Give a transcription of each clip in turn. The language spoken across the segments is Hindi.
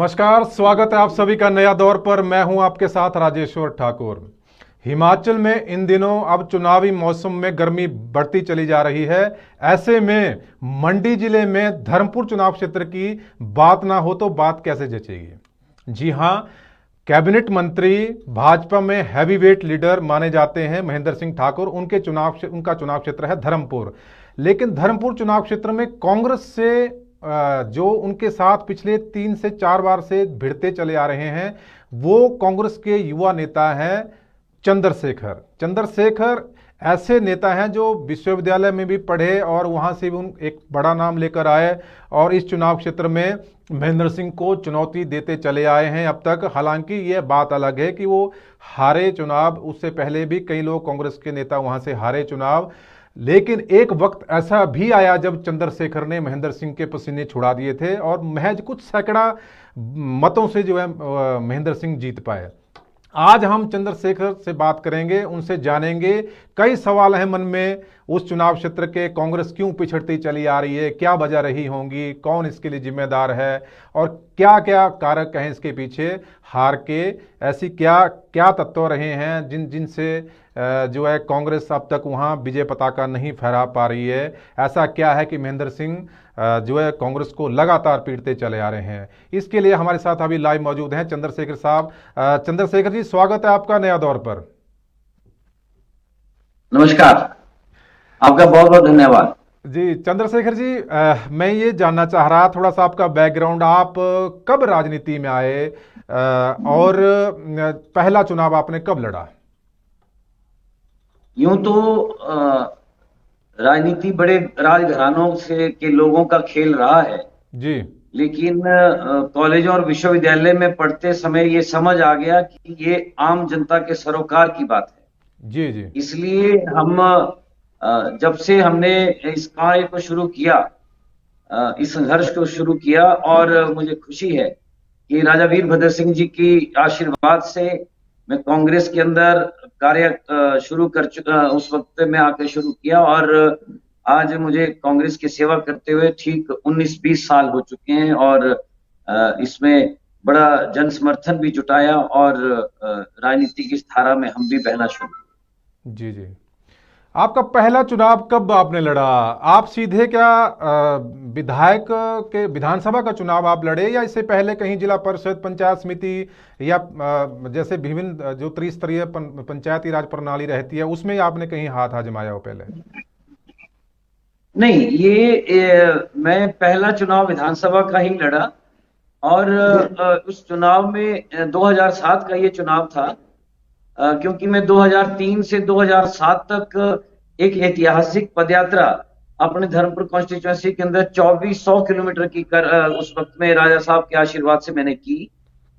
नमस्कार, स्वागत है आप सभी का नया दौर पर। मैं हूं आपके साथ राजेश्वर ठाकुर। हिमाचल में इन दिनों अब चुनावी मौसम में गर्मी बढ़ती चली जा रही है। ऐसे में मंडी जिले में धर्मपुर चुनाव क्षेत्र की बात ना हो तो बात कैसे जचेगी। जी हां, कैबिनेट मंत्री, भाजपा में हैवीवेट लीडर माने जाते हैं महेंद्र सिंह ठाकुर। उनका चुनाव क्षेत्र है धर्मपुर। लेकिन धर्मपुर चुनाव क्षेत्र में कांग्रेस से जो उनके साथ पिछले 3 से 4 बार से भिड़ते चले आ रहे हैं, वो कांग्रेस के युवा नेता हैं चंद्रशेखर। चंद्रशेखर ऐसे नेता हैं जो विश्वविद्यालय में भी पढ़े और वहां से भी एक बड़ा नाम लेकर आए और इस चुनाव क्षेत्र में महेंद्र सिंह को चुनौती देते चले आए हैं अब तक। हालांकि यह बात अलग है कि वो हारे चुनाव, उससे पहले भी कई लोग कांग्रेस के नेता वहां से हारे चुनाव। लेकिन एक वक्त ऐसा भी आया जब चंद्रशेखर ने महेंद्र सिंह के पसीने छुड़ा दिए थे और महज कुछ सैकड़ा मतों से जो है महेंद्र सिंह जीत पाए। आज हम चंद्रशेखर से बात करेंगे, उनसे जानेंगे। कई सवाल हैं मन में उस चुनाव क्षेत्र के। कांग्रेस क्यों पिछड़ती चली आ रही है, क्या वजह रही होंगी, कौन इसके लिए जिम्मेदार है और क्या क्या कारक हैं इसके पीछे हार के। ऐसी क्या क्या तत्व रहे हैं जिनसे जो है कांग्रेस अब तक वहां विजय पताका नहीं फहरा पा रही है। ऐसा क्या है कि महेंद्र सिंह जो है कांग्रेस को लगातार पीटते चले आ रहे हैं। इसके लिए हमारे साथ अभी लाइव मौजूद हैं चंद्रशेखर साहब। चंद्रशेखर जी, स्वागत है आपका नया दौर पर। नमस्कार, आपका बहुत बहुत धन्यवाद। जी चंद्रशेखर जी, मैं ये जानना चाह रहा थोड़ा सा आपका बैकग्राउंड। आप कब राजनीति में आए और पहला चुनाव आपने कब लड़ा। यूं तो राजनीति बड़े राजघरानों से के लोगों का खेल रहा है, जी लेकिन कॉलेज और विश्वविद्यालय में पढ़ते समय ये समझ आ गया कि ये आम जनता के सरोकार की बात है। जी जी इसलिए हम जब से हमने इस कार्य को शुरू किया, इस संघर्ष को शुरू किया, और मुझे खुशी है कि राजा वीरभद्र सिंह जी की आशीर्वाद से मैं कांग्रेस के अंदर कार्य शुरू कर चुका। उस वक्त में आके शुरू किया और आज मुझे कांग्रेस की सेवा करते हुए ठीक 19-20 साल हो चुके हैं और इसमें बड़ा जन समर्थन भी जुटाया और राजनीति की इस धारा में हम भी बहना शुरू। जी जी। आपका पहला चुनाव कब आपने लड़ा। आप सीधे क्या विधायक के विधानसभा का चुनाव आप लड़े या इससे पहले कहीं जिला परिषद, पंचायत समिति या जैसे विभिन्न जो त्रिस्तरीय पंचायती राज प्रणाली रहती है उसमें आपने कहीं हाथ आजमाया हो पहले। नहीं, मैं पहला चुनाव विधानसभा का ही लड़ा और उस चुनाव में 2007 का ये चुनाव था, क्योंकि मैं 2003 से 2007 तक एक ऐतिहासिक पदयात्रा अपने धर्मपुर कॉन्स्टिट्यूएंसी के अंदर 2400 किलोमीटर की उस वक्त में राजा साहब के आशीर्वाद से मैंने की।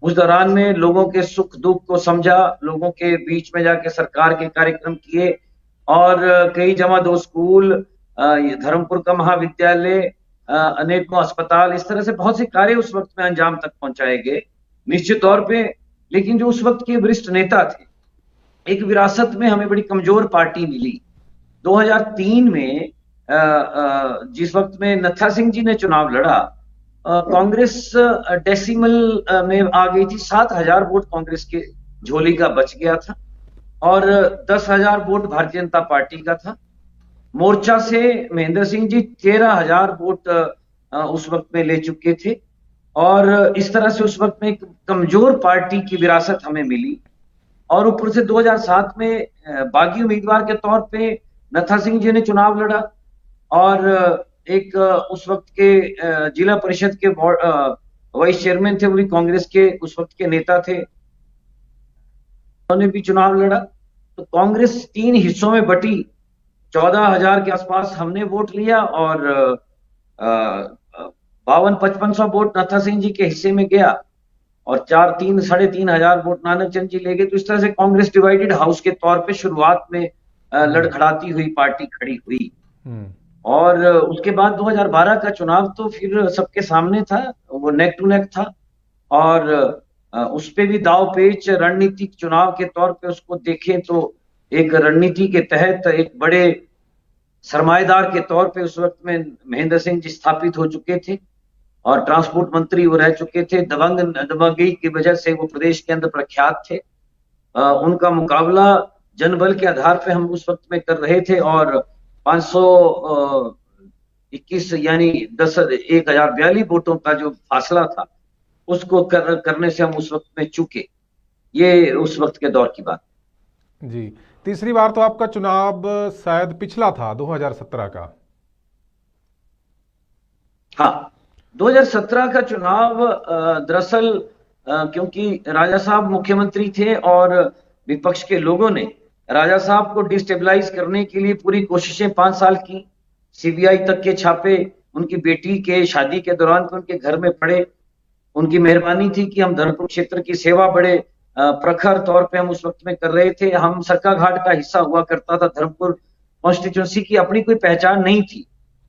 उस दौरान में लोगों के सुख दुख को समझा, लोगों के बीच में जाके सरकार के कार्यक्रम किए और कई जमा दो स्कूल, धर्मपुर का महाविद्यालय, अनेकों अस्पताल, इस तरह से बहुत से कार्य उस वक्त में अंजाम तक पहुंचाए गए निश्चित तौर पे। लेकिन जो उस वक्त के वरिष्ठ नेता थे, एक विरासत में हमें बड़ी कमजोर पार्टी मिली। 2003 में जिस वक्त में नत्था सिंह जी ने चुनाव लड़ा, कांग्रेस डेसिमल में आ गई थी। 7,000 वोट कांग्रेस के झोली का बच गया था और 10,000 वोट भारतीय जनता पार्टी का था। मोर्चा से महेंद्र सिंह जी 13,000 वोट उस वक्त में ले चुके थे और इस तरह से उस वक्त में एक कमजोर पार्टी की विरासत हमें मिली। और ऊपर से 2007 में बागी उम्मीदवार के तौर पे नत्था सिंह जी ने चुनाव लड़ा और एक उस वक्त के जिला परिषद के वाइस चेयरमैन थे, वो भी कांग्रेस के उस वक्त के नेता थे, उन्होंने भी चुनाव लड़ा। तो कांग्रेस 3 हिस्सों में बटी। 14,000 के आसपास हमने वोट लिया और 52-5500 वोट नत्था सिंह जी के हिस्से में गया और 3,500 वोट नानक चंद जी ले गए। तो इस तरह से कांग्रेस डिवाइडेड हाउस के तौर पे शुरुआत में लड़खड़ाती हुई पार्टी खड़ी हुई। और उसके बाद 2012 का चुनाव तो फिर सबके सामने था, वो नेक टू नेक था और उस पे भी दाव पेच रणनीतिक चुनाव के तौर पे उसको देखें तो एक रणनीति के तहत एक बड़े सरमाएदार के तौर पे उस वक्त में महेंद्र सिंह जी स्थापित हो चुके थे और ट्रांसपोर्ट मंत्री वो रह चुके थे। दबंगई की वजह से वो प्रदेश के अंदर प्रख्यात थे। उनका मुकाबला जनबल के आधार पे हम उस वक्त में कर रहे थे और 521 यानी 10,1042 वोटों का जो फासला था उसको करने से हम उस वक्त में चूके। ये उस वक्त के दौर की बात। जी, तीसरी बार तो आपका चुनाव शायद पिछला था 2017 का। हाँ, 2017 का चुनाव दरअसल क्योंकि राजा साहब मुख्यमंत्री थे और विपक्ष के लोगों ने राजा साहब को डिस्टेबलाइज करने के लिए पूरी कोशिशें 5 साल की। सीबीआई तक के छापे उनकी बेटी के शादी के दौरान पे उनके घर में पड़े। उनकी मेहरबानी थी कि हम धर्मपुर क्षेत्र की सेवा बड़े प्रखर तौर पे हम उस वक्त में कर रहे थे। हम सरकाघाट का हिस्सा हुआ करता था। धर्मपुर कॉन्स्टिट्यूंसी की अपनी कोई पहचान नहीं थी।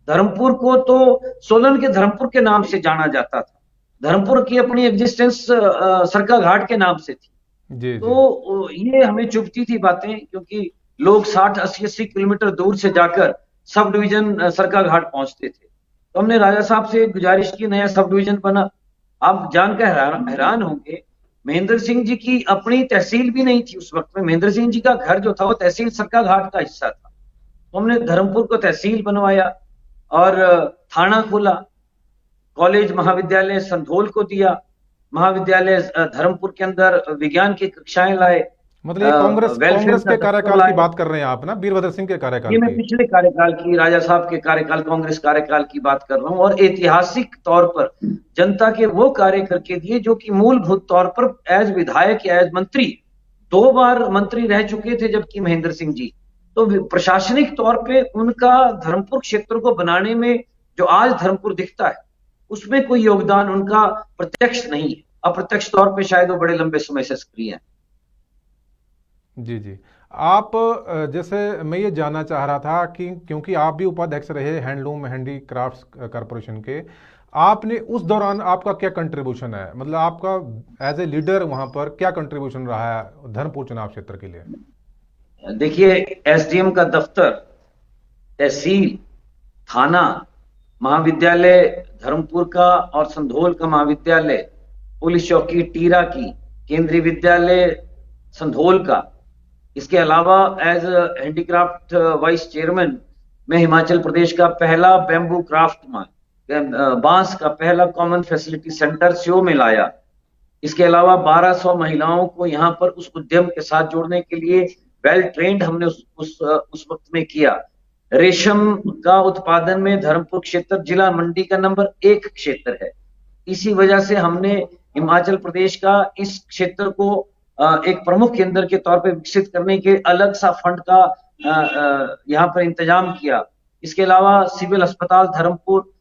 धर्मपुर को तो सोलन के धर्मपुर के नाम से जाना जाता था। धर्मपुर की अपनी एग्जिस्टेंस सरकाघाट के नाम से थी। जी जी। तो ये हमें चुभती थी बातें, क्योंकि लोग 60-80 किलोमीटर दूर से जाकर सब डिवीजन सरकाघाट पहुंचते थे। तो हमने राजा साहब से गुजारिश की, नया सब डिवीजन बना। आप जानकर हैरान होंगे, महेंद्र सिंह जी की अपनी तहसील भी नहीं थी उस वक्त में। महेंद्र सिंह जी का घर जो था वो तहसील सरकाघाट का हिस्सा था। तो हमने धर्मपुर को तहसील बनवाया और थाना खोला। कॉलेज महाविद्यालय संधोल को दिया। महाविद्यालय धर्मपुर के अंदर विज्ञान की कक्षाएं लाए। मतलब ये कांग्रेस वेलफेयर कांग्रेस का के दफ्तर कार्यकाल की लाए। बात कर रहे हैं आप ना, वीरभद्र सिंह के कार्यकाल ये मैं की। पिछले कार्यकाल की, राजा साहब के कार्यकाल, कांग्रेस कार्यकाल की बात कर रहा हूं। और ऐतिहासिक तौर पर जनता के वो कार्य करके दिए जो कि मूलभूत तौर पर एज विधायक या एज मंत्री 2 बार मंत्री रह चुके थे, जबकि महेंद्र सिंह जी। तो प्रशासनिक तौर पे उनका धर्मपुर क्षेत्र को बनाने में जो आज धर्मपुर दिखता है उसमें कोई योगदान उनका प्रत्यक्ष नहीं है। अप्रत्यक्ष तौर पे शायद वो बड़े लंबे समय से सक्रिय हैं। जी जी। आप जैसे मैं ये जानना चाह रहा था कि क्योंकि आप भी उपाध्यक्ष रहे हैंडलूम हैंडीक्राफ्ट्स कॉरपोरेशन के, आपने उस दौरान आपका क्या कंट्रीब्यूशन है, मतलब आपका एज ए लीडर वहां पर क्या कंट्रीब्यूशन रहा है धर्मपुर चुनाव क्षेत्र के लिए? देखिए, एसडीएम का दफ्तर, तहसील, थाना, महाविद्यालय धर्मपुर का और संधोल का महाविद्यालय, पुलिस चौकी टीरा की, केंद्रीय विद्यालय संधोल का। इसके अलावा एज हैंडीक्राफ्ट वाइस चेयरमैन मैं हिमाचल प्रदेश का पहला बैम्बू क्राफ्ट बांस का पहला कॉमन फैसिलिटी सेंटर सीओ में लाया। इसके अलावा 1200 महिलाओं को यहाँ पर उस उद्यम के साथ जोड़ने के लिए वेल ट्रेंड हमने उस वक्त में किया। रेशम का उत्पादन में धर्मपुर क्षेत्र जिला मंडी का नंबर 1 क्षेत्र है। इसी वजह से हमने हिमाचल प्रदेश का इस क्षेत्र को एक प्रमुख केंद्र के तौर पे विकसित करने के अलग सा फंड का यहाँ पर इंतजाम किया। इसके अलावा सिविल अस्पताल धर्मपुर,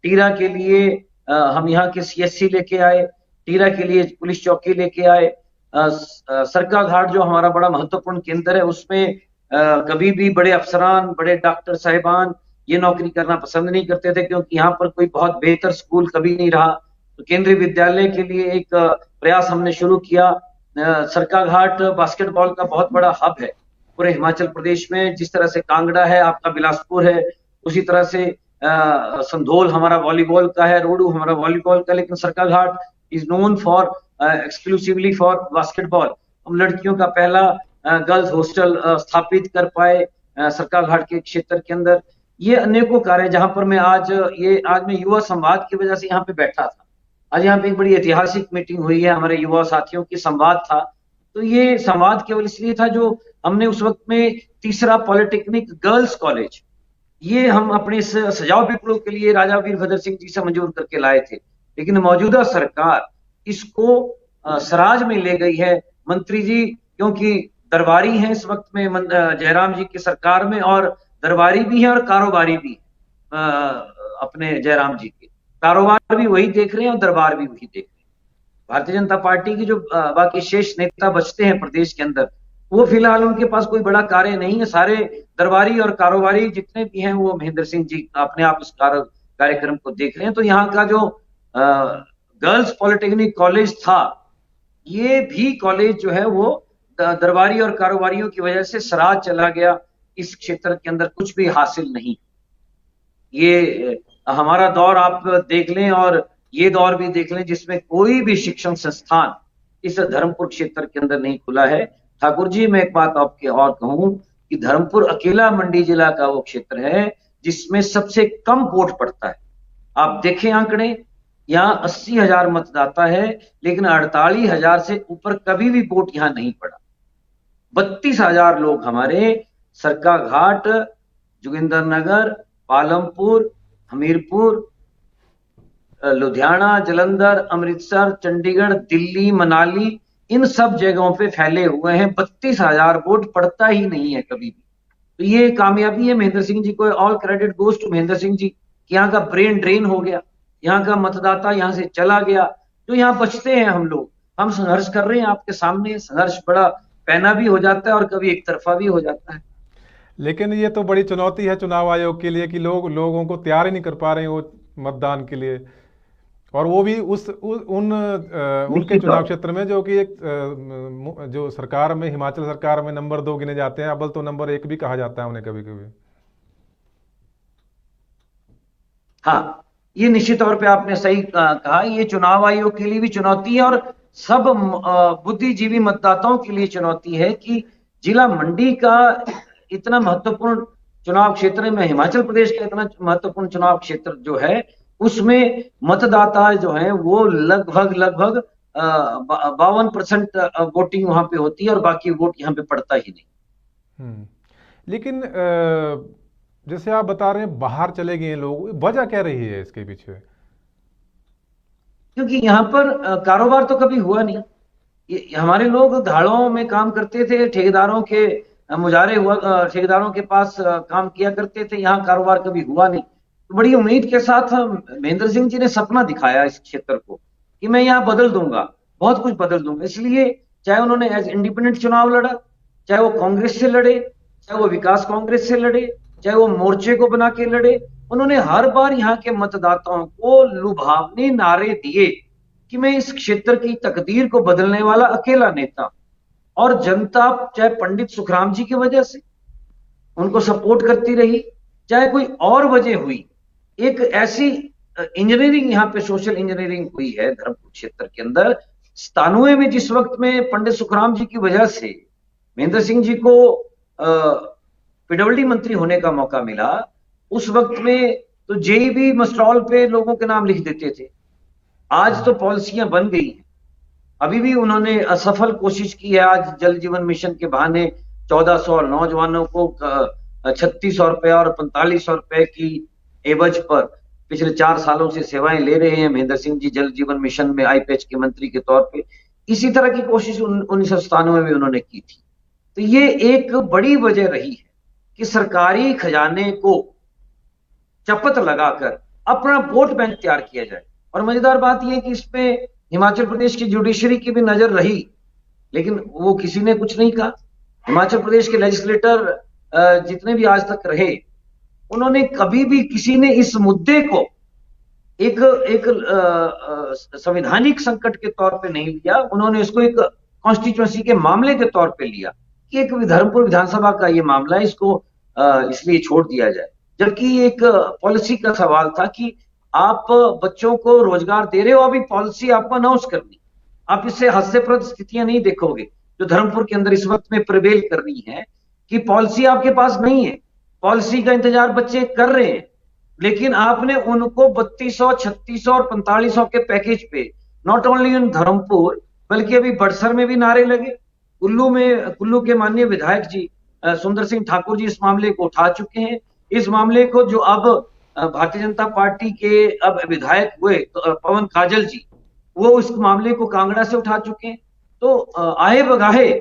टीरा के लिए हम यहाँ के सीएससी लेके आए, टीरा के लिए पुलिस चौकी लेके आए। सरकाघाट जो हमारा बड़ा महत्वपूर्ण केंद्र है उसमें कभी भी बड़े अफसरान, बड़े डॉक्टर साहिबान ये नौकरी करना पसंद नहीं करते थे, क्योंकि यहाँ पर कोई बहुत बेहतर स्कूल कभी नहीं रहा। तो केंद्रीय विद्यालय के लिए एक प्रयास हमने शुरू किया। सरकाघाट बास्केटबॉल का बहुत बड़ा हब है पूरे हिमाचल प्रदेश में। जिस तरह से कांगड़ा है, आपका बिलासपुर है, उसी तरह से संधोल हमारा वॉलीबॉल का है, रोडू हमारा वॉलीबॉल का, लेकिन Sarkaghat is known for exclusively for basketball. हम लड़कियों का पहला गर्ल्स हॉस्टल स्थापित कर पाए सरकाघाट के क्षेत्र के अंदर। ये अनेकों कार्य जहां पर मैं आज मैं युवा संवाद की वजह से यहाँ पे बैठा था। आज यहाँ पे एक बड़ी ऐतिहासिक मीटिंग हुई है, हमारे युवा साथियों की संवाद था। तो ये संवाद केवल इसलिए था जो हमने उस वक्त में तीसरा पॉलिटेक्निक गर्ल्स कॉलेज ये हम अपने सजाव विप्लव के लिए राजा वीरभद्र सिंह जी से मंजूर करके लाए थे, लेकिन मौजूदा सरकार इसको सराज में ले गई है। मंत्री जी क्योंकि दरबारी हैं इस वक्त में जयराम जी की सरकार में, और दरबारी भी है और कारोबारी भी अपने जयराम जी के कारोबार भी वही देख रहे हैं और दरबार भी वही देख रहे हैं। भारतीय जनता पार्टी की जो बाकी शेष नेता बचते हैं प्रदेश के अंदर, वो फिलहाल उनके पास कोई बड़ा कार्य नहीं है। सारे दरबारी और कारोबारी जितने भी हैं वो महेंद्र सिंह जी अपने आप इस कार्यक्रम को देख रहे हैं। तो यहाँ का जो गर्ल्स पॉलिटेक्निक कॉलेज था, ये भी कॉलेज जो है वो दरबारी और कारोबारियों की वजह से सराज चला गया। इस क्षेत्र के अंदर कुछ भी हासिल नहीं। ये हमारा दौर आप देख लें और ये दौर भी देख लें जिसमें कोई भी शिक्षण संस्थान इस धर्मपुर क्षेत्र के अंदर नहीं खुला है। ठाकुर जी, मैं एक बात आपके और कहूं कि धर्मपुर अकेला मंडी जिला का वो क्षेत्र है जिसमें सबसे कम वोट पड़ता है। आप देखें आंकड़े, यहाँ 80,000 मतदाता है लेकिन 48,000 से ऊपर कभी भी वोट यहाँ नहीं पड़ा। 32,000 लोग हमारे सरका घाट, जोगिंदर नगर, पालमपुर, हमीरपुर, लुधियाना, जलंधर, अमृतसर, चंडीगढ़, दिल्ली, मनाली, इन सब जगहों पे फैले हुए हैं। 32,000 वोट पड़ता ही नहीं है कभी भी। तो ये कामयाबी है महेंद्र सिंह जी को, all credit goes to Mahendra Singh ji कि यहाँ का ब्रेन ड्रेन हो गया, यहाँ का मतदाता यहाँ से चला गया। तो यहाँ बचते हैं हम लोग, हम संघर्ष कर रहे हैं आपके सामने। संघर्ष बड़ा पैना भी हो जाता है और कभी एक तरफा भी हो जाता है। लेकिन ये तो बड़ी चुनौती है चुनाव आयोग के लिए कि लोगों को तैयार ही नहीं कर पा रहे हैं वो मतदान के लिए, और वो भी उनके निश्चित चुनाव तौर क्षेत्र में जो कि एक जो सरकार में, हिमाचल सरकार में नंबर 2 गिने जाते हैं, अव्वल तो नंबर 1 भी कहा जाता है उन्हें कभी कभी। हाँ, ये निश्चित तौर पे आपने सही कहा। ये चुनाव आयोग के लिए भी चुनौती है और सब बुद्धिजीवी मतदाताओं के लिए चुनौती है कि जिला मंडी का इतना महत्वपूर्ण चुनाव क्षेत्र में, हिमाचल प्रदेश का इतना महत्वपूर्ण चुनाव क्षेत्र जो है, उसमें मतदाता जो है वो लगभग लगभग 52% वोटिंग वहां पे होती है और बाकी वोट यहाँ पे पड़ता ही नहीं। लेकिन जैसे आप बता रहे हैं बाहर चले गए हैं लोग, वजह क्या रही है इसके पीछे? क्योंकि यहाँ पर कारोबार तो कभी हुआ नहीं। ये हमारे लोग धाड़ों में काम करते थे, ठेकेदारों के मुजारे हुआ, ठेकेदारों के पास काम किया करते थे। यहाँ कारोबार कभी हुआ नहीं। तो बड़ी उम्मीद के साथ महेंद्र सिंह जी ने सपना दिखाया इस क्षेत्र को कि मैं यहाँ बदल दूंगा, बहुत कुछ बदल दूंगा। इसलिए चाहे उन्होंने एज इंडिपेंडेंट चुनाव लड़ा, चाहे वो कांग्रेस से लड़े, चाहे वो विकास कांग्रेस से लड़े, चाहे वो मोर्चे को बना के लड़े, उन्होंने हर बार यहाँ के मतदाताओं को लुभावने नारे दिए कि मैं इस क्षेत्र की तकदीर को बदलने वाला अकेला नेता। और जनता चाहे पंडित सुखराम जी की वजह से उनको सपोर्ट करती रही, चाहे कोई और वजह हुई, एक ऐसी इंजीनियरिंग यहाँ पे सोशल इंजीनियरिंग हुई है धर्मपुर क्षेत्र के अंदर। 97 में जिस वक्त में पंडित सुखराम जी की वजह से महेंद्र सिंह जी को पीडब्ल्यूडी मंत्री होने का मौका मिला, उस वक्त में तो जेईबी मस्ट्रॉल पे लोगों के नाम लिख देते थे। आज तो पॉलिसियां बन गई हैं। अभी भी उन्होंने असफल कोशिश की है। आज जल जीवन मिशन के बहाने 1400 नौजवानों को 3600 रुपए और 4500 रुपए की एवज पर पिछले 4 सालों से सेवाएं ले रहे हैं महेंद्र सिंह जी जल जीवन मिशन में आईपीएच के मंत्री के तौर पे। इसी तरह की कोशिश 1997 में उन्होंने की थी। तो ये एक बड़ी वजह रही है कि सरकारी खजाने को चपत लगाकर अपना वोट बैंक तैयार किया जाए। और मजेदार बात यह है कि इसमें हिमाचल प्रदेश की जुडिशरी की भी नजर रही, लेकिन वो किसी ने कुछ नहीं कहा। हिमाचल प्रदेश के लेजिस्लेटर जितने भी आज तक रहे, उन्होंने कभी भी किसी ने इस मुद्दे को एक एक संवैधानिक संकट के तौर पे नहीं लिया। उन्होंने इसको एक कॉन्स्टिट्यूएंसी के मामले के तौर पे लिया कि एक धर्मपुर विधानसभा का ये मामला है, इसको इसलिए छोड़ दिया जाए। जबकि एक पॉलिसी का सवाल था कि आप बच्चों को रोजगार दे रहे हो, अभी पॉलिसी आपको अनाउंस करनी, आप इससे हास्यप्रद स्थितियां नहीं देखोगे जो धर्मपुर के अंदर इस वक्त में प्रिवेल कर रही है कि पॉलिसी आपके पास नहीं है, पॉलिसी का इंतजार बच्चे कर रहे हैं, लेकिन आपने उनको 3200, 3600 और 4500 के पैकेज पे नॉट ओनली इन धर्मपुर बल्कि अभी बड़सर में भी नारे लगे। कुल्लू के माननीय विधायक जी सुंदर सिंह ठाकुर जी इस मामले को उठा चुके हैं। इस मामले को जो अब भारतीय जनता पार्टी के अब विधायक हुए तो पवन काजल जी, वो इस मामले को कांगड़ा से उठा चुके हैं। तो आए बगाहे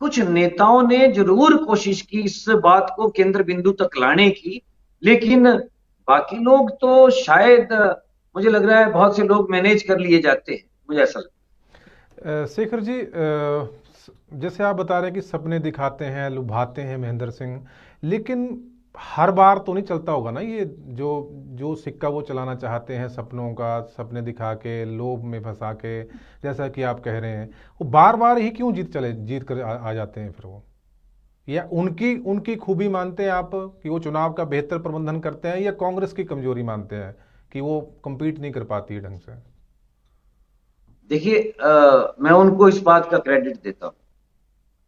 कुछ नेताओं ने जरूर कोशिश की इस बात को केंद्र बिंदु तक लाने की, लेकिन बाकी लोग तो शायद मुझे लग रहा है बहुत से लोग मैनेज कर लिए जाते हैं, मुझे ऐसा लगता है। शेखर जी, जैसे आप बता रहे हैं कि सपने दिखाते हैं, लुभाते हैं महेंद्र सिंह, लेकिन हर बार तो नहीं चलता होगा ना ये जो सिक्का वो चलाना चाहते हैं सपनों का, सपने दिखा के लोभ में फंसा के, जैसा कि आप कह रहे हैं, वो बार बार ही क्यों जीत कर आ जाते हैं फिर वो? या उनकी उनकी खूबी मानते हैं आप कि वो चुनाव का बेहतर प्रबंधन करते हैं, या कांग्रेस की कमजोरी मानते हैं कि वो compete नहीं कर पाती है ढंग से? देखिए, मैं उनको इस बात का क्रेडिट देता हूँ,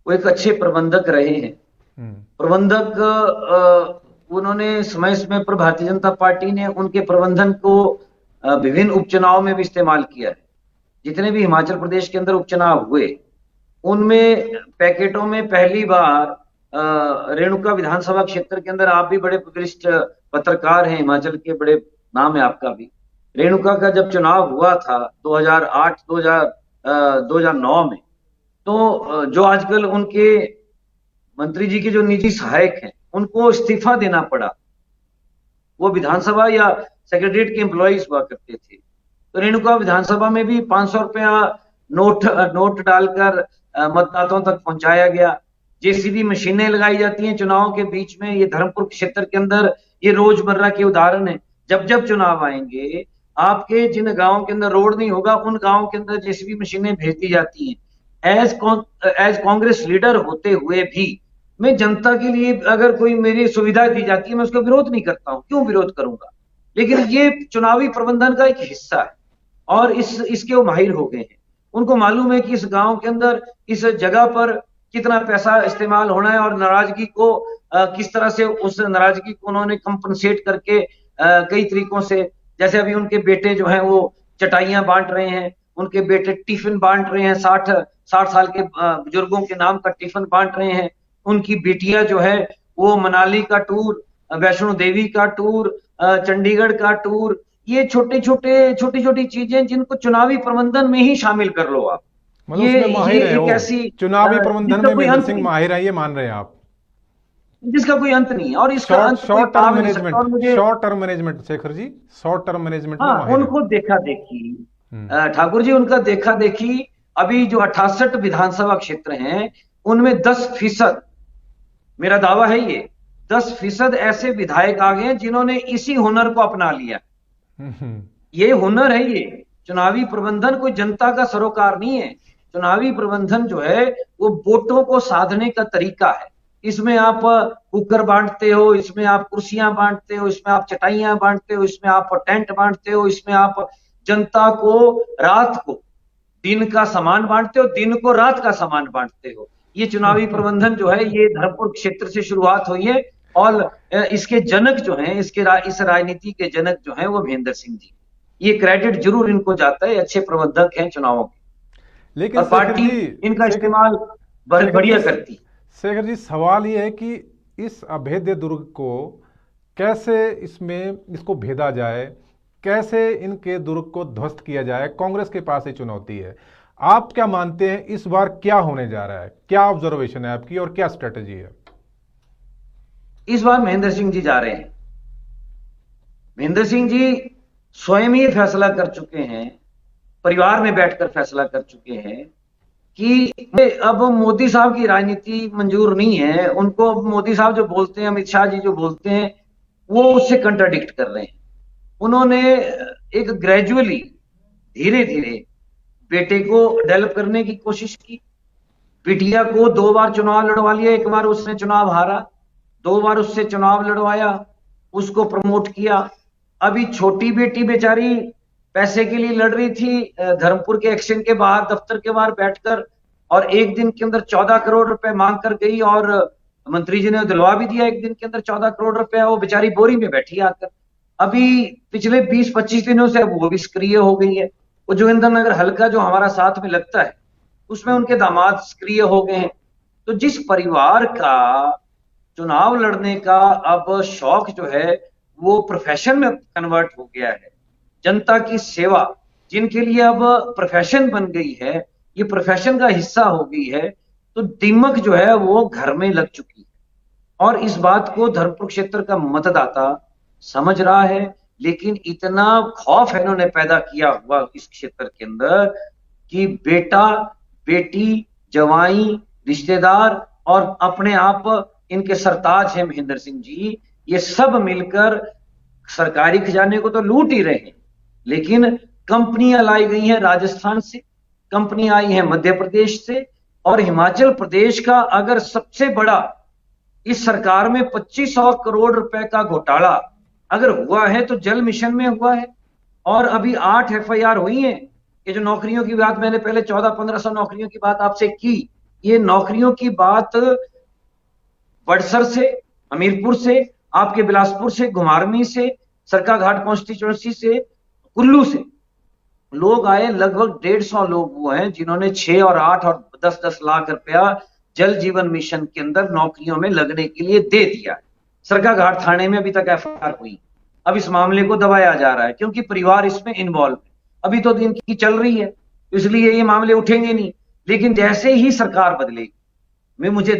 वो एक अच्छे प्रबंधक रहे हैं। हम्म। प्रबंधक, उन्होंने समय समय पर भारतीय जनता पार्टी ने उनके प्रबंधन को विभिन्न उपचुनाव में भी इस्तेमाल किया है। जितने भी हिमाचल प्रदेश के अंदर उपचुनाव हुए, उनमें पैकेटों में पहली बार रेणुका विधानसभा क्षेत्र के अंदर, आप भी बड़े वरिष्ठ पत्रकार हैं, हिमाचल के बड़े नाम है आपका भी। रेणुका का जब चुनाव हुआ था 2008 2009 में, तो जो आजकल उनके मंत्री जी के जो निजी सहायक हैं, उनको इस्तीफा देना पड़ा। वो विधानसभा या सेक्रेटरीट के एम्प्लॉइज हुआ करते थे। तो रेणुका विधानसभा में भी 500 रुपया नोट डालकर मतदाताओं तक पहुंचाया गया। जेसीबी मशीनें लगाई जाती हैं चुनाव के बीच में। ये धर्मपुर क्षेत्र के अंदर ये रोजमर्रा के उदाहरण है। जब जब चुनाव आएंगे, आपके जिन गांवों के अंदर रोड नहीं होगा, उन गांवों के अंदर जेसीबी मशीनें भेज दी जाती हैं। एज कांग्रेस लीडर होते हुए भी मैं जनता के लिए अगर कोई मेरी सुविधा दी जाती है, मैं उसका विरोध नहीं करता हूं। क्यों विरोध करूंगा? लेकिन ये चुनावी प्रबंधन का एक हिस्सा है और इसके वो माहिर हो गए हैं। उनको मालूम है कि इस गांव के अंदर, इस जगह पर कितना पैसा इस्तेमाल होना है और नाराजगी को किस तरह से, उस नाराजगी को उन्होंने कंपनसेट करके कई तरीकों से, जैसे अभी उनके बेटे जो हैं वो चटाइयां बांट रहे हैं, उनके बेटे टिफिन बांट रहे हैं, 60 साल के बुजुर्गों के नाम का टिफिन बांट रहे हैं। उनकी बेटियां जो है वो मनाली का टूर, वैष्णो देवी का टूर, चंडीगढ़ का टूर, ये छोटी छोटी चीजें जिनको चुनावी प्रबंधन में ही शामिल कर लो आप। मतलब उसमें ये माहिर है एक वो, ऐसी चुनावी प्रबंधन जिसका में कोई महेंद्र अंत सिंह नहीं, माहिर है, ये मान रहे हैं आप? जिसका कोई अंत नहीं है और इसका अंत कोई शॉर्ट पा टर्म भी नहीं सकता। मैनेजमेंट, और मुझे, short term management Shekhar ji, short term management में हाँ, माहिर है। उनको देखा देखी, हम्म। ठाकुर जी, उनका देखा देखी। अभी जो 68 विधानसभा क्षेत्र हैं, उनमें 10%, मेरा दावा है ये, 10% ऐसे विधायक आ गए हैं जिन्होंने इसी हुनर को अपना लिया। हम्म। ये हुनर है ये। चुनावी प्रबंधन कोई जनता का सरोकार नहीं है। चुनावी प्रबंधन जो है वो वोटों को साधने का तरीका है। इसमें आप कुकर बांटते हो, इसमें आप कुर्सियां बांटते हो, इसमें आप चटाइयां बांटते हो, इसमें आप टेंट बांटते हो, इसमें आप जनता को रात को दिन का सामान बांटते हो, दिन को रात का सामान बांटते हो। ये चुनावी प्रबंधन जो है, ये धर्मपुर क्षेत्र से शुरुआत हुई है और इसके जनक जो हैं, इस राजनीति के जनक जो हैं वो महेंद्र सिंह जी। ये क्रेडिट जरूर इनको जाता है, अच्छे प्रबंधक हैं चुनावों के। लेकिन और पार्टी इनका इस्तेमाल शेखर जी बढ़िया करती। शेखर जी, सवाल ये है कि इस अभेद्य दुर्ग को कैसे इसको भेदा जाए, कैसे इनके दुर्ग को ध्वस्त किया जाए? कांग्रेस के पास ही चुनौती है। आप क्या मानते हैं इस बार क्या होने जा रहा है? क्या ऑब्जर्वेशन है आपकी और क्या स्ट्रेटेजी है? इस बार महेंद्र सिंह जी जा रहे हैं। महेंद्र सिंह जी स्वयं ही फैसला कर चुके हैं, परिवार में बैठकर फैसला कर चुके हैं कि अब मोदी साहब की राजनीति मंजूर नहीं है उनको। मोदी साहब जो बोलते हैं, अमित शाह जी जो बोलते हैं, वो उससे कंट्राडिक्ट कर रहे हैं। उन्होंने एक ग्रेजुअली, धीरे धीरे बेटे को डेवलप करने की कोशिश की। बिटिया को 2 बार चुनाव लड़वा लिया, 1 बार उसने चुनाव हारा, 2 बार उससे चुनाव लड़वाया, उसको प्रमोट किया। अभी छोटी बेटी बेचारी पैसे के लिए लड़ रही थी धर्मपुर के एक्शन के बाहर, दफ्तर के बाहर बैठकर, और एक दिन के अंदर 14 करोड़ रुपए मांग कर गई और मंत्री जी ने दिलवा भी दिया एक दिन के अंदर 14 करोड़ रुपए। वो बेचारी बोरी में बैठी आकर। अभी पिछले 20-25 दिनों से वो भी सक्रिय हो गई है। वो जोगिंद्रनगर हल्का जो हमारा साथ में लगता है, उसमें उनके दामाद सक्रिय हो गए हैं। तो जिस परिवार का चुनाव लड़ने का अब शौक जो है वो प्रोफेशन में कन्वर्ट हो गया है, जनता की सेवा जिनके लिए अब प्रोफेशन बन गई है, ये प्रोफेशन का हिस्सा हो गई है, तो दीमक जो है वो घर में लग चुकी है। और इस बात को धर्मपुर क्षेत्र का मतदाता समझ रहा है। लेकिन इतना खौफ है इन्होंने पैदा किया हुआ इस क्षेत्र के अंदर कि बेटा, बेटी, जवाई, रिश्तेदार और अपने आप इनके सरताज हैं महेंद्र सिंह जी, ये सब मिलकर सरकारी खजाने को तो लूट ही रहे हैं। लेकिन कंपनियां लाई गई हैं राजस्थान से, कंपनी आई है मध्य प्रदेश से, और हिमाचल प्रदेश का अगर सबसे बड़ा इस सरकार में 2500 करोड़ रुपए का घोटाला अगर हुआ है तो जल मिशन में हुआ है। और अभी 8 एफआईआर हुई हैं। ये जो नौकरियों की बात मैंने पहले 1400-1500 नौकरियों की बात आपसे की, ये नौकरियों की बात बड़सर से, हमीरपुर से, आपके बिलासपुर से, घुमारवीं से, सरकाघाट कॉन्स्टिट्यूंसी से, कुल्लू से लोग आए। लगभग 150 लोग वो हैं जिन्होंने 6 और 8 और 10-10 लाख रुपया जल जीवन मिशन के अंदर नौकरियों में लगने के लिए दे दिया। सरकाघाट थाने में अभी तक एफआईआर हुई। अब इस मामले को दबाया जा रहा है क्योंकि परिवार इसमें इन्वॉल्व है। अभी तो इनकी चल रही है, इसलिए ये मामले उठेंगे नहीं। लेकिन जैसे ही सरकार बदलेगी,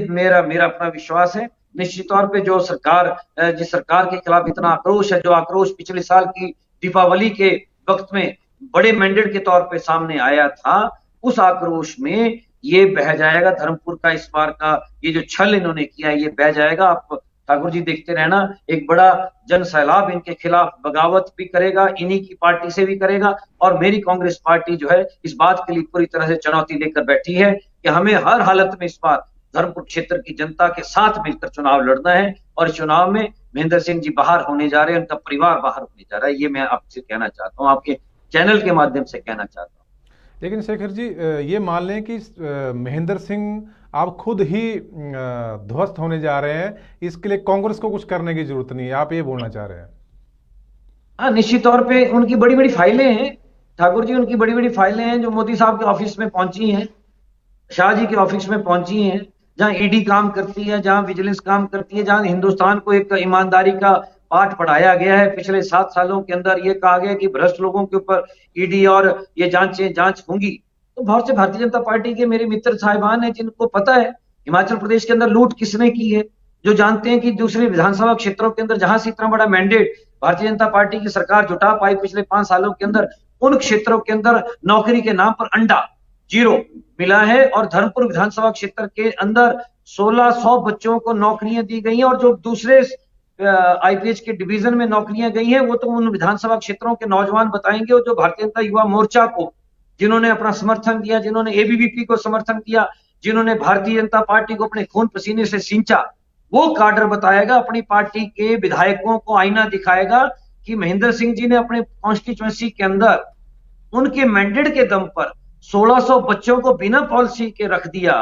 मेरा मेरा अपना विश्वास है, निश्चित तौर पे जो सरकार, जिस सरकार के खिलाफ इतना आक्रोश है, जो आक्रोश पिछले साल की दीपावली के वक्त में बड़े मैंडेट के तौर पे सामने आया था, उस आक्रोश में ये बह जाएगा। धर्मपुर का इस बार का ये जो छल इन्होंने किया है, ये बह जाएगा। आप ठाकुर जी देखते रहना, एक बड़ा जन सैलाब इनके खिलाफ बगावत भी करेगा, इन्हीं की पार्टी से भी करेगा। और मेरी कांग्रेस पार्टी जो है इस बात के लिए पूरी तरह से चुनौती लेकर बैठी है कि हमें हर हालत में इस बार धर्मपुर क्षेत्र की जनता के साथ मिलकर चुनाव लड़ना है। और चुनाव में महेंद्र सिंह जी बाहर होने जा रहे हैं, उनका परिवार बाहर होने जा रहा है। ये मैं आपसे कहना चाहता हूँ, आपके चैनल के माध्यम से कहना चाहता हूँ। लेकिन शेखर जी, ये मान लें कि महेंद्र सिंह आप खुद ही ध्वस्त होने जा रहे हैं, इसके लिए कांग्रेस को कुछ करने की जरूरत नहीं है, आप ये बोलना चाह रहे हैं? हाँ, निश्चित तौर पे उनकी बड़ी बड़ी फाइलें हैं ठाकुर जी, उनकी बड़ी बड़ी फाइलें हैं जो मोदी साहब के ऑफिस में पहुंची हैं, शाह जी के ऑफिस में पहुंची हैं, जहां ईडी काम करती है, जहां विजिलेंस काम करती है, जहां हिंदुस्तान को एक ईमानदारी का पाठ पढ़ाया गया है। पिछले 7 सालों के अंदर ये कहा गया कि भ्रष्ट लोगों के ऊपर ईडी और ये जांच होंगी। तो बहुत से भारतीय जनता पार्टी के मेरे मित्र साहिबान हैं जिनको पता है हिमाचल प्रदेश के अंदर लूट किसने की है, जो जानते हैं कि दूसरे विधानसभा क्षेत्रों के अंदर जहां से इतना बड़ा मैंडेट भारतीय जनता पार्टी की सरकार जुटा पाई पिछले 5 सालों के अंदर, उन क्षेत्रों के अंदर नौकरी के नाम पर अंडा जीरो मिला है। और धर्मपुर विधानसभा क्षेत्र के अंदर 1600 बच्चों को नौकरियां दी गई हैं। और जो दूसरे आईपीएच के डिवीजन में नौकरियां गई हैं, वो तो उन विधानसभा क्षेत्रों के नौजवान बताएंगे। और जो भारतीय जनता युवा मोर्चा को जिन्होंने अपना समर्थन दिया, जिन्होंने एबीवीपी को समर्थन दिया, जिन्होंने भारतीय जनता पार्टी को अपने खून पसीने से सींचा, वो काडर बताएगा, अपनी पार्टी के विधायकों को आईना दिखाएगा कि महेंद्र सिंह जी ने अपने कॉन्स्टिट्यूएंसी के अंदर उनके मैंडेट के दम पर 1600 बच्चों को बिना पॉलिसी के रख दिया।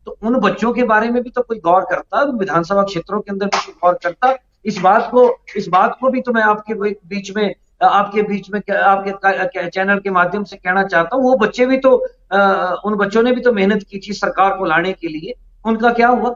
तो उन बच्चों के बारे में भी तो कोई गौर करता, विधानसभा क्षेत्रों के अंदर भी कोई गौर करता। इस बात को भी तो मैं आपके बीच में आपके चैनल के माध्यम से कहना चाहता हूँ। वो बच्चे भी तो उन बच्चों ने भी तो मेहनत की थी सरकार को लाने के लिए, उनका क्या हुआ,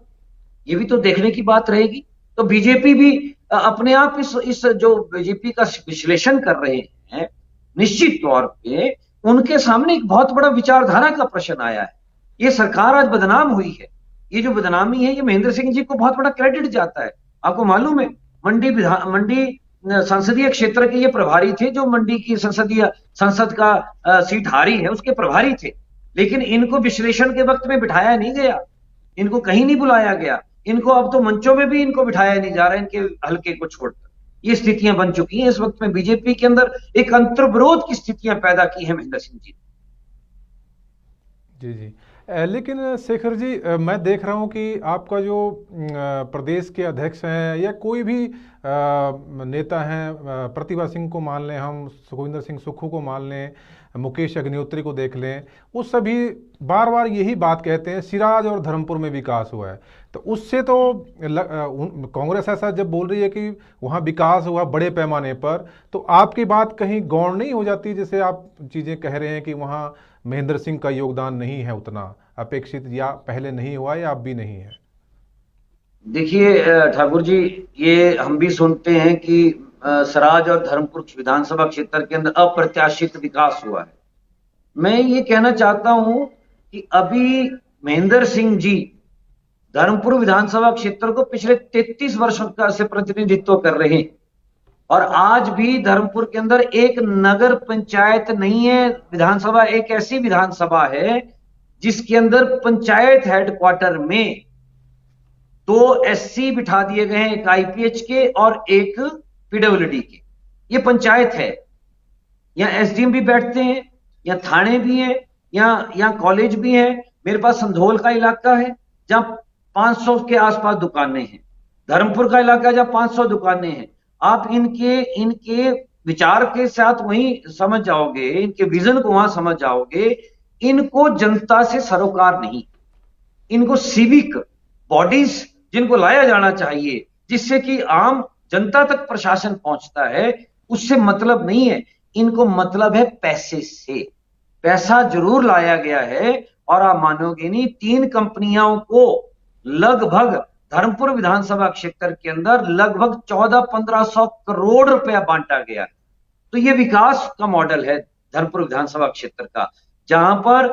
ये भी तो देखने की बात रहेगी। तो बीजेपी भी अपने आप इस जो बीजेपी का विश्लेषण कर रहे हैं, निश्चित तौर पे उनके सामने एक बहुत बड़ा विचारधारा का प्रश्न आया है। ये सरकार आज बदनाम हुई है, ये जो बदनामी है ये महेंद्र सिंह जी को बहुत बड़ा क्रेडिट जाता है। आपको मालूम है मंडी संसदीय क्षेत्र के ये प्रभारी थे, जो मंडी की संसद का सीट हारी है उसके प्रभारी थे। लेकिन इनको विश्लेषण के वक्त में बिठाया नहीं गया, इनको कहीं नहीं बुलाया गया, इनको अब तो मंचों में भी इनको बिठाया नहीं जा रहा है, इनके हल्के को छोड़कर। ये स्थितियां बन चुकी हैं इस वक्त में बीजेपी के अंदर, एक अंतर्विरोध की स्थितियां पैदा की है महेंद्र सिंह जी। जी जी। लेकिन शेखर जी, मैं देख रहा हूं कि आपका जो प्रदेश के अध्यक्ष हैं या कोई भी नेता हैं, प्रतिभा सिंह को मान लें, हम सुखविंदर सिंह सुक्खू को मान लें, मुकेश अग्निहोत्री को देख लें, वो सभी बार बार यही बात कहते हैं सिराज और धर्मपुर में विकास हुआ है। तो उससे तो कांग्रेस ऐसा जब बोल रही है कि वहाँ विकास हुआ बड़े पैमाने पर, तो आपकी बात कहीं गौण नहीं हो जाती? जैसे आप चीज़ें कह रहे हैं कि वहाँ महेंद्र सिंह का योगदान नहीं है उतना अपेक्षित, या पहले नहीं हुआ या अब भी नहीं है। देखिए ठाकुर जी, ये हम भी सुनते हैं कि सराज और धर्मपुर विधानसभा क्षेत्र के अंदर अप्रत्याशित विकास हुआ है। मैं ये कहना चाहता हूं कि अभी महेंद्र सिंह जी धर्मपुर विधानसभा क्षेत्र को पिछले 33 वर्षों का से प्रतिनिधित्व कर रहे हैं। और आज भी धर्मपुर के अंदर एक नगर पंचायत नहीं है। विधानसभा एक ऐसी विधानसभा है जिसके अंदर पंचायत हेडक्वार्टर में 2 एससी बिठा दिए गए हैं, एक आईपीएच के और एक पीडब्ल्यूडी के। ये पंचायत है, यहाँ एसडीएम भी बैठते हैं, यहाँ थाने भी हैं, यहाँ कॉलेज भी है। मेरे पास संधोल का इलाका है जहां 500 के आसपास दुकानें हैं। धर्मपुर का इलाका जहाँ 500 दुकानें हैं, आप इनके इनके विचार के साथ वहीं समझ जाओगे, इनके विजन को वहां समझ जाओगे। इनको जनता से सरोकार नहीं, इनको सिविक बॉडीज जिनको लाया जाना चाहिए, जिससे कि आम जनता तक प्रशासन पहुंचता है, उससे मतलब नहीं है। इनको मतलब है पैसे से। पैसा जरूर लाया गया है, और आप मानोगे नहीं, 3 कंपनियों को लगभग धर्मपुर विधानसभा क्षेत्र के अंदर लगभग 1400-1500 करोड़ रुपया बांटा गया। तो ये विकास का मॉडल है धर्मपुर विधानसभा क्षेत्र का, जहां पर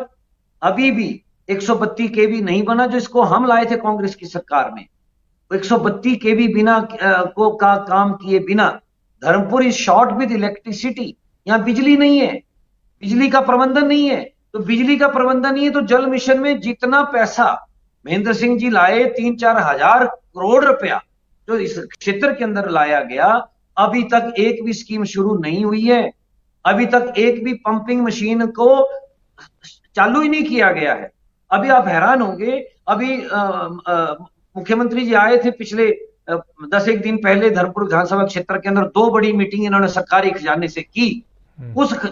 अभी भी 132 केवी नहीं बना, जो इसको हम लाए थे कांग्रेस की सरकार में। 132 केवी बिना को का काम किए बिना Dharampur is short with electricity. यहां बिजली नहीं है, बिजली का प्रबंधन नहीं है। तो बिजली का प्रबंधन नहीं है तो जल मिशन में जितना पैसा महेंद्र सिंह जी लाए, 3-4 हजार करोड़ रुपया जो इस क्षेत्र के अंदर लाया गया, अभी तक एक भी स्कीम शुरू नहीं हुई है। अभी तक एक भी पंपिंग मशीन को चालू ही नहीं किया गया है। अभी आप हैरान होंगे, अभी मुख्यमंत्री जी आए थे पिछले 10 एक दिन पहले धर्मपुर विधानसभा क्षेत्र के अंदर, 2 बड़ी मीटिंग इन्होंने सरकारी खजाने से की।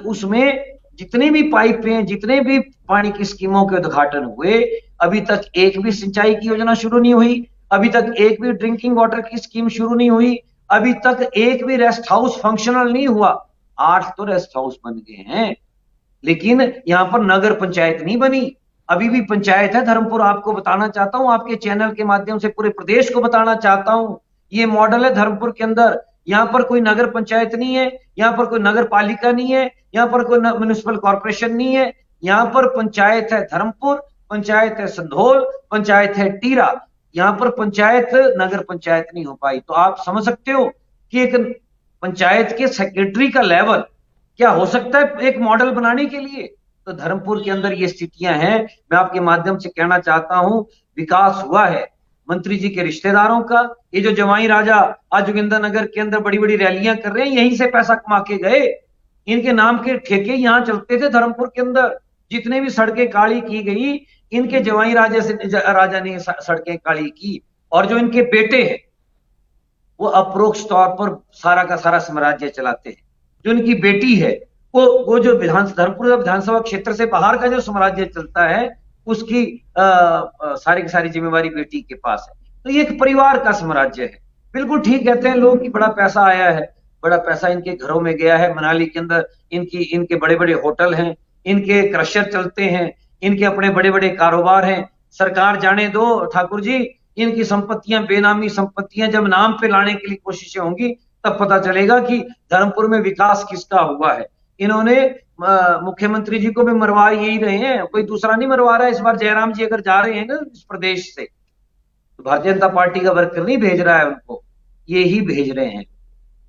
उसमें जितने भी पाइपें, जितने भी पानी की स्कीमों के उद्घाटन हुए, अभी तक एक भी सिंचाई की योजना शुरू नहीं हुई, अभी तक एक भी ड्रिंकिंग वाटर की स्कीम शुरू नहीं हुई, अभी तक एक भी रेस्ट हाउस फंक्शनल नहीं हुआ। 8 तो रेस्ट हाउस बन गए हैं, लेकिन यहां पर नगर पंचायत नहीं बनी। अभी भी पंचायत है धर्मपुर। आपको बताना चाहता हूं, आपके चैनल के माध्यम से पूरे प्रदेश को बताना चाहता हूं, ये मॉडल है धर्मपुर के अंदर। यहां पर कोई नगर पंचायत नहीं है, यहां पर कोई नगर पालिका नहीं है, यहां पर कोई म्युनिसिपल कॉर्पोरेशन नहीं है। यहां पर पंचायत है धर्मपुर, पंचायत है संधोल, पंचायत है टीरा। यहां पर पंचायत नगर पंचायत नहीं हो पाई। तो आप समझ सकते हो कि एक पंचायत के सेक्रेटरी का लेवल क्या हो सकता है एक मॉडल बनाने के लिए। तो धर्मपुर के अंदर ये स्थितियां हैं। मैं आपके माध्यम से कहना चाहता हूं, विकास हुआ है मंत्री जी के रिश्तेदारों का। ये जो जवाई राजा आज जोगिंदर नगर के अंदर बड़ी बड़ी रैलियां कर रहे हैं, यहीं से पैसा कमा के गए। इनके नाम के ठेके यहां चलते थे धर्मपुर के अंदर। जितने भी सड़कें काली की गई, इनके जवाई राजा ने सड़कें काली की। और जो इनके बेटे हैं, वो अप्रोक्ष तौर पर सारा का सारा साम्राज्य चलाते हैं। जो इनकी बेटी है, वो जो धर्मपुर विधानसभा क्षेत्र से बाहर का जो साम्राज्य चलता है, उसकी सारी की सारी जिम्मेवारी बेटी के पास है। तो ये एक परिवार का साम्राज्य है। बिल्कुल ठीक कहते हैं लोग कि बड़ा पैसा आया है, बड़ा पैसा इनके घरों में गया है। मनाली के अंदर इनके बड़े बड़े होटल हैं, इनके क्रशर चलते हैं, इनके अपने बड़े बड़े कारोबार हैं। सरकार जाने दो ठाकुर जी, इनकी संपत्तियां बेनामी संपत्तियां जब नाम पे लाने के लिए कोशिशें होंगी, तब पता चलेगा कि धर्मपुर में विकास किसका हुआ है। इन्होंने मुख्यमंत्री जी को भी मरवा यही रहे हैं, कोई दूसरा नहीं मरवा रहा है। इस बार जयराम जी अगर जा रहे हैं ना इस प्रदेश से, तो भारतीय जनता पार्टी का वर्कर नहीं भेज रहा है उनको, ये ही भेज रहे हैं,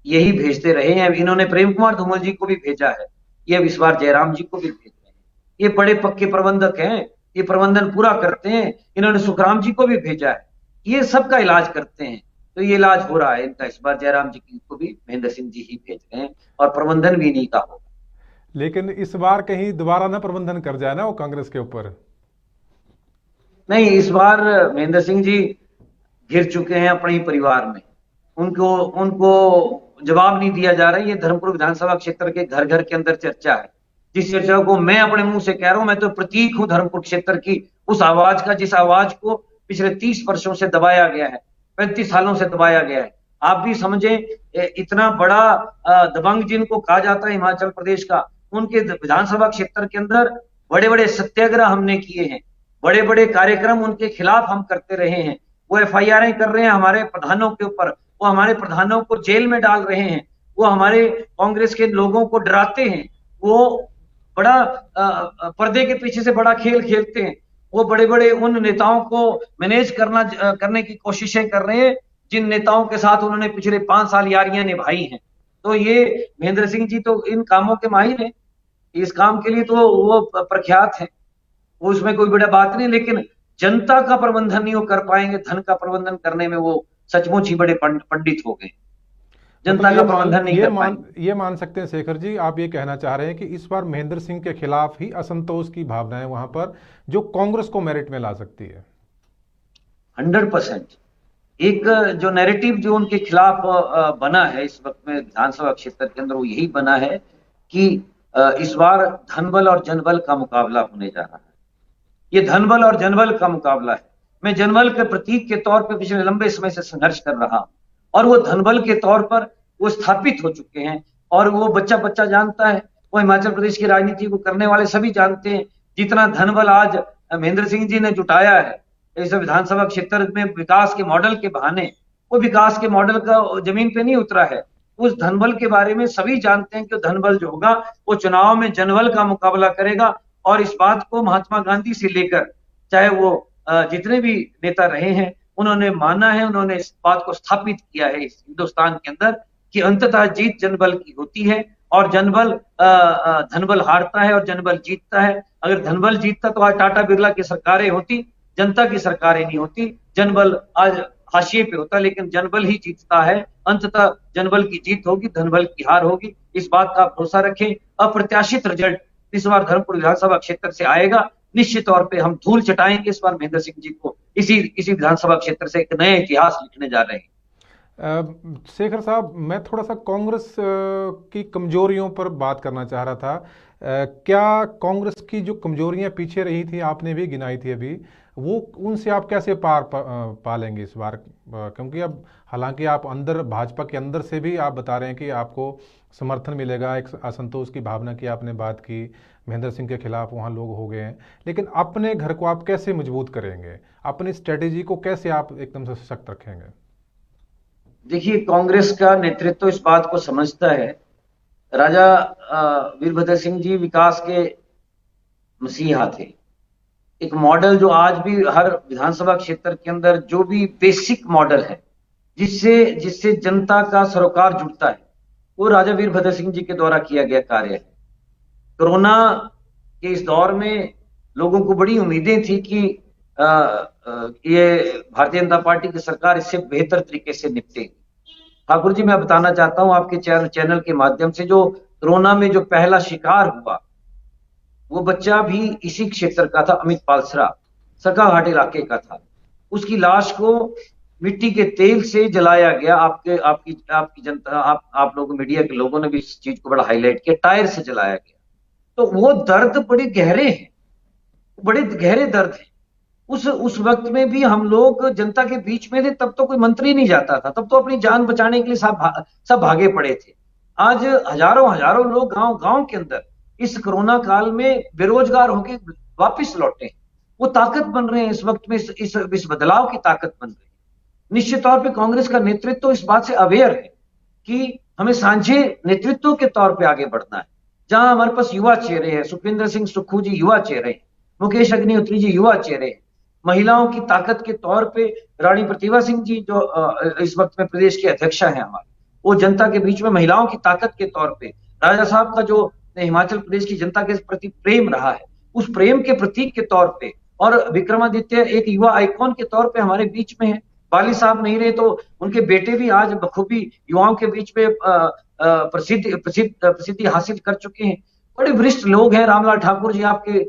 यही भेजते रहे हैं। इन्होंने प्रेम कुमार धूमल जी को भी भेजा है, ये अब इस बार जयराम जी को भी भेज रहे हैं। ये बड़े पक्के प्रबंधक हैं, ये प्रबंधन पूरा करते हैं। इन्होंने सुखराम जी को भी भेजा है, ये सबका इलाज करते हैं। तो ये इलाज हो रहा है इनका। इस बार जयराम जी को भी महेंद्र सिंह जी ही भेज रहे हैं, और प्रबंधन भी इन्हीं का होगा। लेकिन इस बार कहीं दोबारा ना प्रबंधन कर जाए ना वो कांग्रेस के ऊपर। नहीं, इस बार महेंद्र सिंह जी घिर चुके हैं अपने ही परिवार में। उनको उनको जवाब नहीं दिया जा रहा है। ये धर्मपुर विधानसभा क्षेत्र के घर घर के अंदर चर्चा है, जिस चर्चा को मैं अपने मुंह से कह रहा हूं। मैं तो प्रतीक हूं धर्मपुर क्षेत्र की उस आवाज का, जिस आवाज को पिछले 30 वर्षों से दबाया गया है, 35 सालों से दबाया गया है। आप भी समझे, इतना बड़ा दबंग जिनको कहा जाता है हिमाचल प्रदेश का, उनके विधानसभा क्षेत्र के अंदर बड़े बड़े सत्याग्रह हमने किए हैं, बड़े बड़े कार्यक्रम उनके खिलाफ हम करते रहे हैं। वो एफआईआर कर रहे हैं हमारे प्रधानों के ऊपर, वो हमारे प्रधानों को जेल में डाल रहे हैं, वो हमारे कांग्रेस के लोगों को डराते हैं, वो बड़ा पर्दे के पीछे से बड़ा खेल खेलते हैं। वो बड़े बड़े उन नेताओं को मैनेज करने की कोशिशें कर रहे हैं, जिन नेताओं के साथ उन्होंने पिछले 5 साल यारियां निभाई हैं। तो ये महेंद्र सिंह जी तो इन कामों के माहिर हैं, इस काम के लिए तो वो प्रख्यात है, वो उसमें कोई बड़ा बात नहीं। लेकिन जनता का प्रबंधन नहीं वो कर पाएंगे, धन का प्रबंधन करने में वो सचमुच ही बड़े पंडित हो गए। जनता का प्रबंधन नहीं कर पाएंगे। ये मान सकते हैं शेखर जी, आप ये कहना चाह रहे हैं कि इस बार महेंद्र सिंह के खिलाफ ही असंतोष की भावना है वहां पर, जो कांग्रेस को मेरिट में ला सकती है। 100%। एक जो नैरेटिव जो उनके खिलाफ बना है इस वक्त में विधानसभा क्षेत्र के अंदर, वो यही बना है कि इस बार धनबल और जनबल का मुकाबला होने जा रहा है। ये धनबल और जनबल का मुकाबला है। मैं जनबल के प्रतीक के तौर पर पिछले लंबे समय से संघर्ष कर रहा हूं, और वो धनबल के तौर पर वो स्थापित हो चुके हैं, और वो बच्चा बच्चा जानता है, वो हिमाचल प्रदेश की राजनीति को करने वाले सभी जानते हैं। जितना धनबल आज महेंद्र सिंह जी ने जुटाया है इस विधानसभा क्षेत्र में विकास के मॉडल के बहाने, वो विकास के मॉडल का जमीन पे नहीं उतरा है। उस धनबल के बारे में सभी जानते हैं कि धनबल जो होगा वो चुनाव में जनबल का मुकाबला करेगा, और इस बात को महात्मा गांधी से लेकर चाहे वो जितने भी नेता रहे हैं उन्होंने माना है, उन्होंने इस बात को स्थापित किया है इस हिंदुस्तान के अंदर कि अंततः जीत जनबल की होती है, और जनबल धनबल हारता है और जनबल जीतता है। अगर धनबल जीतता तो आज टाटा बिरला की सरकारें होती, जनता की सरकारें नहीं होती। जनबल आज हाशिए पे होता, लेकिन जनबल ही जीतता है। अंततः जनबल की जीत होगी, धनबल की हार होगी, इस बात का भरोसा रखें। अप्रत्याशित रिजल्ट इस बार धर्मपुर विधानसभा क्षेत्र से आएगा। निश्चित तौर पे हम धूल चटाएंगे इस बार महेंद्र सिंह जी को। इसी विधानसभा क्षेत्र से एक नया इतिहास लिखने जा रहे हैं। शेखर साहब, मैं थोड़ा सा कांग्रेस की कमजोरियों पर बात करना चाह रहा था। क्या कांग्रेस की जो कमजोरियां पीछे रही थी, आपने भी गिनाई थी अभी, वो उनसे आप कैसे पा लेंगे इस बार? क्योंकि अब हालांकि आप अंदर भाजपा के अंदर से भी आप बता रहे हैं कि आपको समर्थन मिलेगा, एक असंतोष की भावना की आपने बात की, महेंद्र सिंह के खिलाफ वहाँ लोग हो गए हैं, लेकिन अपने घर को आप कैसे मजबूत करेंगे? अपनी स्ट्रेटेजी को कैसे आप एकदम से सशक्त रखेंगे? देखिए, कांग्रेस का नेतृत्व इस बात को समझता है। राजा वीरभद्र सिंह जी विकास के मसीहा थे। एक मॉडल जो आज भी हर विधानसभा क्षेत्र के अंदर जो भी बेसिक मॉडल है जिससे जिससे जनता का सरोकार जुड़ता है, वो राजा वीरभद्र सिंह जी के द्वारा किया गया कार्य है। कोरोना के इस दौर में लोगों को बड़ी उम्मीदें थी कि ये भारतीय जनता पार्टी की सरकार इससे बेहतर तरीके से निपटेगी। ठाकुर जी, मैं बताना चाहता हूं आपके चैनल के माध्यम से, जो कोरोना में जो पहला शिकार हुआ वो बच्चा भी इसी क्षेत्र का था, अमित पालसरा, सरकाघाट इलाके का था। उसकी लाश को मिट्टी के तेल से जलाया गया। आपकी जनता, आप लोग मीडिया के लोगों ने भी इस चीज को बड़ा हाईलाइट किया, टायर से जलाया गया। तो वो दर्द बड़े गहरे हैं, बड़े गहरे दर्द हैं। उस वक्त में भी हम लोग जनता के बीच में थे, तब तो कोई मंत्री नहीं जाता था, तब तो अपनी जान बचाने के लिए सब भागे पड़े थे। आज हजारों हजारों लोग गांव गांव के अंदर इस कोरोना काल में बेरोजगार होकर वापस लौटे। वो ताकत बन रहे हैं इस वक्त में, इस बदलाव की ताकत बन रही है। निश्चित तौर पे कांग्रेस का नेतृत्व इस बात से अवेयर है कि हमें सांझे नेतृत्व के तौर पे आगे बढ़ना है। जहां हमारे पास युवा चेहरे हैं, सुखविंदर सिंह सुक्खू जी युवा चेहरे हैं, मुकेश अग्निहोत्री जी युवा चेहरे हैं, महिलाओं की ताकत के तौर पे रानी प्रतिभा सिंह जी जो इस वक्त में प्रदेश की अध्यक्षा है हमारे, वो जनता के बीच में महिलाओं की ताकत के तौर पे, राजा साहब का जो हिमाचल प्रदेश की जनता के प्रति प्रेम रहा है, उस प्रेम के प्रतीक के तौर पे, और विक्रमादित्य एक युवा आइकॉन के तौर पे हमारे बीच में है। बाली साहब नहीं रहे तो उनके बेटे भी आज बखूबी युवाओं के बीच में प्रसिद्धि हासिल कर चुके हैं। बड़े वरिष्ठ लोग हैं। रामलाल ठाकुर जी आपके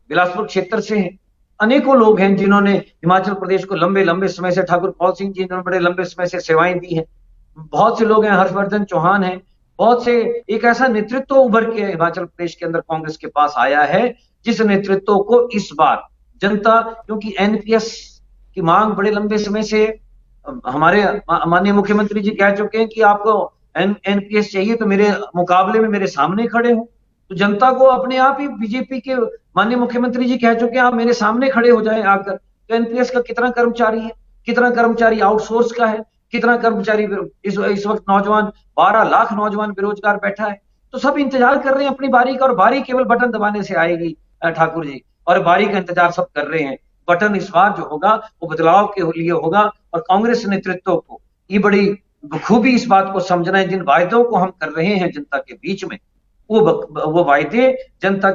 बिलासपुर क्षेत्र से हैं। अनेकों लोग हैं जिन्होंने हिमाचल प्रदेश को लंबे लंबे समय से, ठाकुर पॉल सिंह जी ने बड़े लंबे समय से सेवाएं दी हैं। बहुत से लोग हैं, हर्षवर्धन चौहान हैं, बहुत से। एक ऐसा नेतृत्व उभर के हिमाचल प्रदेश के अंदर कांग्रेस के पास आया है जिस नेतृत्व को इस बार जनता, क्योंकि एनपीएस की मांग बड़े लंबे समय से हमारे माननीय मुख्यमंत्री जी कह चुके हैं कि आपको एनपीएस चाहिए तो मेरे मुकाबले में मेरे सामने खड़े हो। तो जनता को अपने आप ही बीजेपी के माननीय मुख्यमंत्री जी कह चुके हैं आप मेरे सामने खड़े हो जाएं आकर। तो एनपीएस का कितना कर्मचारी है, कितना कर्मचारी आउटसोर्स का है, कितना कर्मचारी इस वक्त नौजवान, 12 लाख नौजवान बेरोजगार बैठा है। तो सब इंतजार कर रहे हैं अपनी बारी का, और बारी केवल बटन दबाने से आएगी ठाकुर जी, और बारी का इंतजार सब कर रहे हैं। बटन इस बार जो होगा वो बदलाव के लिए होगा, और कांग्रेस नेतृत्व को ये बड़ी बखूबी इस बात को समझना है, जिन वायदों को हम कर रहे हैं जनता के बीच में, वो वायदे जनता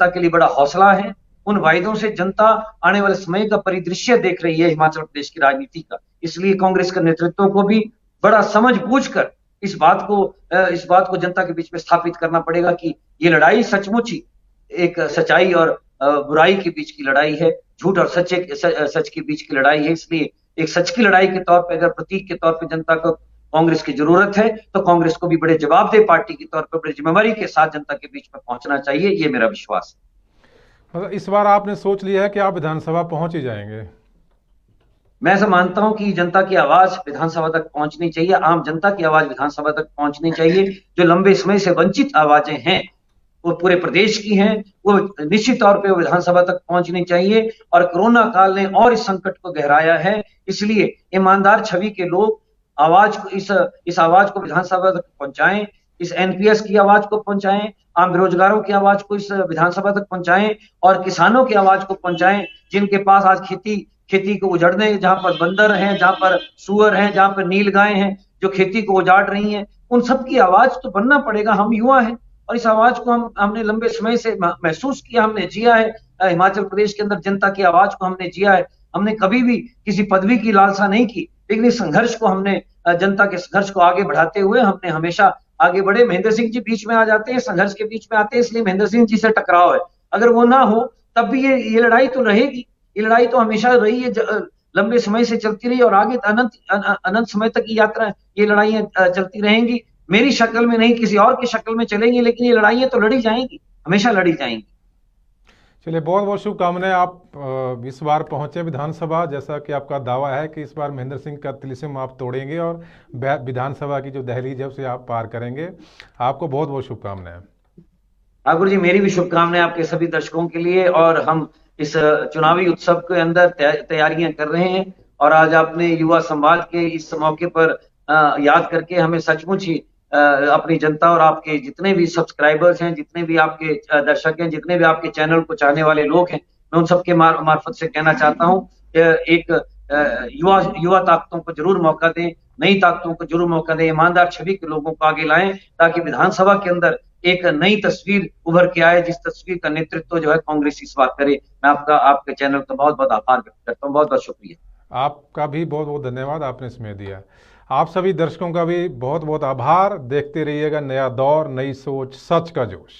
के लिए बड़ा हौसला है। उन वायदों से जनता आने वाले समय का परिदृश्य देख रही है हिमाचल प्रदेश की राजनीति का। इसलिए कांग्रेस के नेतृत्व को भी बड़ा समझ बूझ कर इस बात को जनता के बीच में स्थापित करना पड़ेगा कि ये लड़ाई सचमुच ही एक सच्चाई और बुराई के बीच की लड़ाई है, झूठ और सच के बीच की लड़ाई है। इसलिए एक सच की लड़ाई के तौर पे, अगर प्रतीक के तौर पे जनता को कांग्रेस की जरूरत है, तो कांग्रेस को भी बड़े जवाबदेह पार्टी के तौर पर बड़ी जिम्मेवारी के साथ जनता के बीच में पहुंचना चाहिए, ये मेरा विश्वास है। मतलब इस बार आपने सोच लिया है कि आप विधानसभा पहुंच ही जाएंगे? मैं ऐसा मानता हूं कि जनता की आवाज विधानसभा तक पहुंचनी चाहिए, आम जनता की आवाज विधानसभा तक पहुंचनी चाहिए। जो लंबे समय से वंचित आवाजें हैं, वो पूरे प्रदेश की हैं, वो निश्चित तौर पे विधानसभा तक पहुंचनी चाहिए। और कोरोना काल ने और इस संकट को गहराया है, इसलिए ईमानदार छवि के लोग आवाज को, इस आवाज को विधानसभा तक पहुंचाएं, इस एनपीएस की आवाज को पहुंचाएं, आम बेरोजगारों की आवाज को इस विधानसभा तक पहुंचाएं, और किसानों की आवाज को पहुंचाएं, जिनके पास आज खेती को उजड़ने, जहां पर बंदर हैं, जहां पर सुअर हैं, जहां पर नीलगाय हैं, जो खेती को उजाड़ रही हैं, उन सब की आवाज तो बनना पड़ेगा। हम युवा हैं और इस आवाज को हमने लंबे समय से महसूस किया, हमने जिया है। हिमाचल प्रदेश के अंदर जनता की आवाज को हमने जिया है। हमने कभी भी किसी पदवी की लालसा नहीं की, लेकिन इस संघर्ष को हमने, जनता के संघर्ष को आगे बढ़ाते हुए हमने हमेशा आगे बढ़े। महेंद्र सिंह जी बीच में आ जाते हैं, संघर्ष के बीच में आते हैं, इसलिए महेंद्र सिंह जी से टकराव है। अगर वो ना हो तब भी ये लड़ाई तो रहेगी, ये लड़ाई तो हमेशा रही है, लंबे समय से चलती रही, और आगे अनंत समय तक की यात्रा, ये लड़ाइयां चलती रहेंगी। मेरी शक्ल में नहीं, किसी और की शक्ल में चलेंगी, लेकिन ये लड़ाइयां तो लड़ी जाएंगी, हमेशा लड़ी जाएंगी। चलिए, बहुत बहुत शुभकामनाएं। आप इस बार पहुंचे विधानसभा, जैसा कि आपका दावा है कि इस बार महेंद्र सिंह का तिलिस्म आप तोड़ेंगे और विधानसभा की जो दहलीज है उसे आप पार करेंगे। आपको बहुत बहुत शुभकामनाएं। ठाकुर जी, मेरी भी शुभकामनाएं आपके सभी दर्शकों के लिए। और हम इस चुनावी उत्सव के अंदर तैयारियां कर रहे हैं, और आज आपने युवा संवाद के इस मौके पर याद करके हमें सचमुच ही अपनी जनता और आपके जितने भी सब्सक्राइबर्स हैं, जितने भी आपके दर्शक हैं, जितने भी आपके चैनल को चाहने वाले लोग हैं, मैं उन सबके मार्फत से कहना चाहता हूं, एक युवा युवा ताकतों को जरूर मौका दें, नई ताकतों को जरूर मौका दें, ईमानदार छवि के लोगों को आगे लाएं, ताकि विधानसभा के अंदर एक नई तस्वीर उभर के आए, जिस तस्वीर का नेतृत्व जो है कांग्रेस इस बार करे। मैं आपके चैनल का बहुत बहुत आभार व्यक्त करता हूँ। बहुत बहुत शुक्रिया। आपका भी बहुत बहुत धन्यवाद, आपने समय दिया। आप सभी दर्शकों का भी बहुत बहुत आभार। देखते रहिएगा नया दौर, नई सोच, सच का जोश।